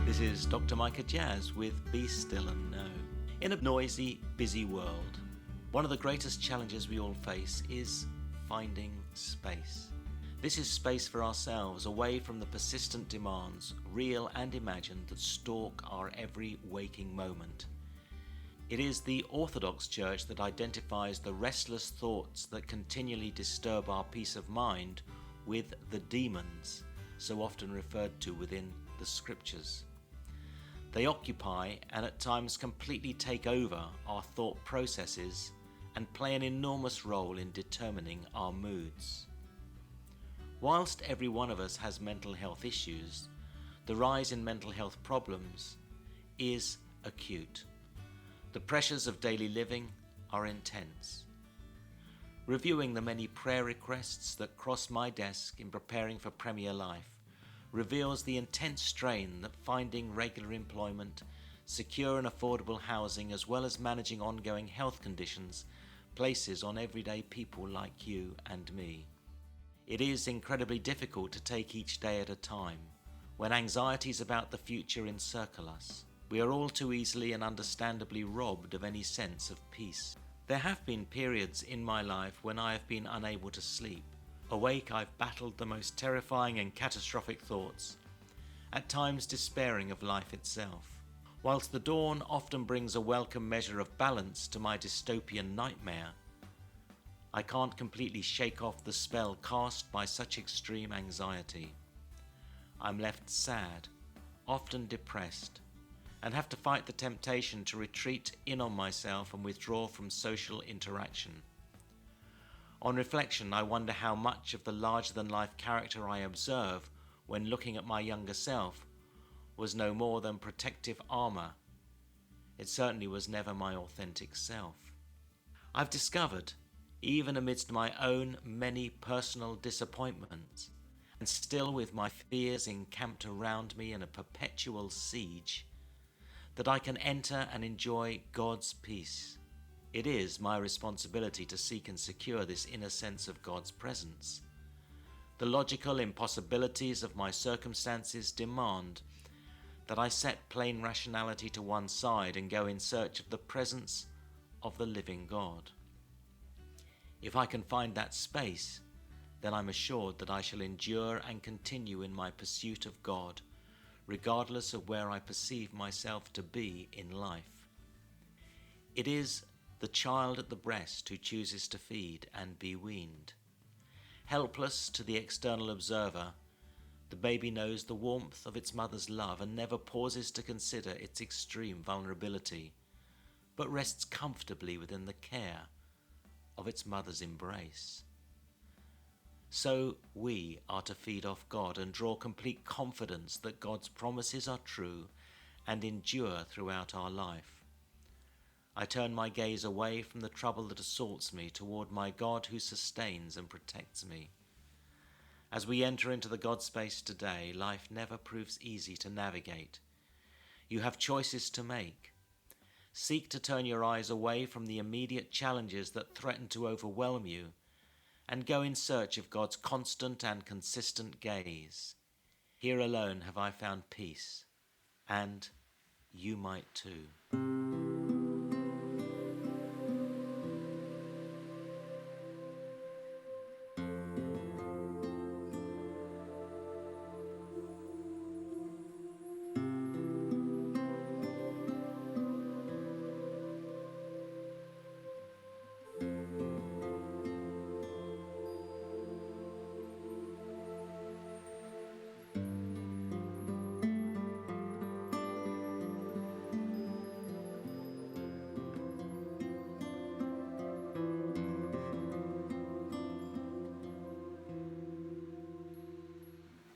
This is Dr. Micah Jazz with Be Still and Know. In a noisy, busy world, one of the greatest challenges we all face is finding space. This is space for ourselves, away from the persistent demands, real and imagined, that stalk our every waking moment. It is the Orthodox Church that identifies the restless thoughts that continually disturb our peace of mind with the demons, so often referred to within the Scriptures. They occupy and at times completely take over our thought processes and play an enormous role in determining our moods. Whilst every one of us has mental health issues, the rise in mental health problems is acute. The pressures of daily living are intense. Reviewing the many prayer requests that cross my desk in preparing for Premier Life reveals the intense strain that finding regular employment, secure and affordable housing, as well as managing ongoing health conditions places on everyday people like you and me. It is incredibly difficult to take each day at a time, when anxieties about the future encircle us. We are all too easily and understandably robbed of any sense of peace. There have been periods in my life when I have been unable to sleep. Awake, I've battled the most terrifying and catastrophic thoughts, at times despairing of life itself. Whilst the dawn often brings a welcome measure of balance to my dystopian nightmare, I can't completely shake off the spell cast by such extreme anxiety. I'm left sad, often depressed, and have to fight the temptation to retreat in on myself and withdraw from social interaction. On reflection, I wonder how much of the larger-than-life character I observe when looking at my younger self was no more than protective armour. It certainly was never my authentic self. I've discovered, even amidst my own many personal disappointments, and still with my fears encamped around me in a perpetual siege, that I can enter and enjoy God's peace. It is my responsibility to seek and secure this inner sense of God's presence. The logical impossibilities of my circumstances demand that I set plain rationality to one side and go in search of the presence of the living God. If I can find that space, then I'm assured that I shall endure and continue in my pursuit of God, regardless of where I perceive myself to be in life. It is the child at the breast who chooses to feed and be weaned. Helpless to the external observer, the baby knows the warmth of its mother's love and never pauses to consider its extreme vulnerability, but rests comfortably within the care of its mother's embrace. So we are to feed off God and draw complete confidence that God's promises are true and endure throughout our life. I turn my gaze away from the trouble that assaults me toward my God who sustains and protects me. As we enter into the God space today, life never proves easy to navigate. You have choices to make. Seek to turn your eyes away from the immediate challenges that threaten to overwhelm you, and go in search of God's constant and consistent gaze. Here alone have I found peace, and you might too.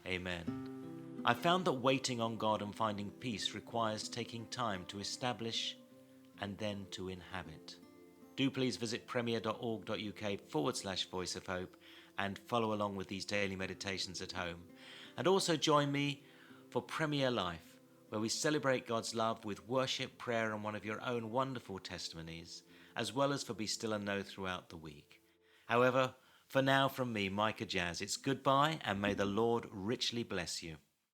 Amen. I found that waiting on God and finding peace requires taking time to establish and then to inhabit. Do please visit premier.org.uk/Voice of Hope and follow along with these daily meditations at home. And also join me for Premier Life, where we celebrate God's love with worship, prayer, and one of your own wonderful testimonies, as well as for Be Still and Know throughout the week. However, for now from me, Micah Jazz, it's goodbye and may the Lord richly bless you.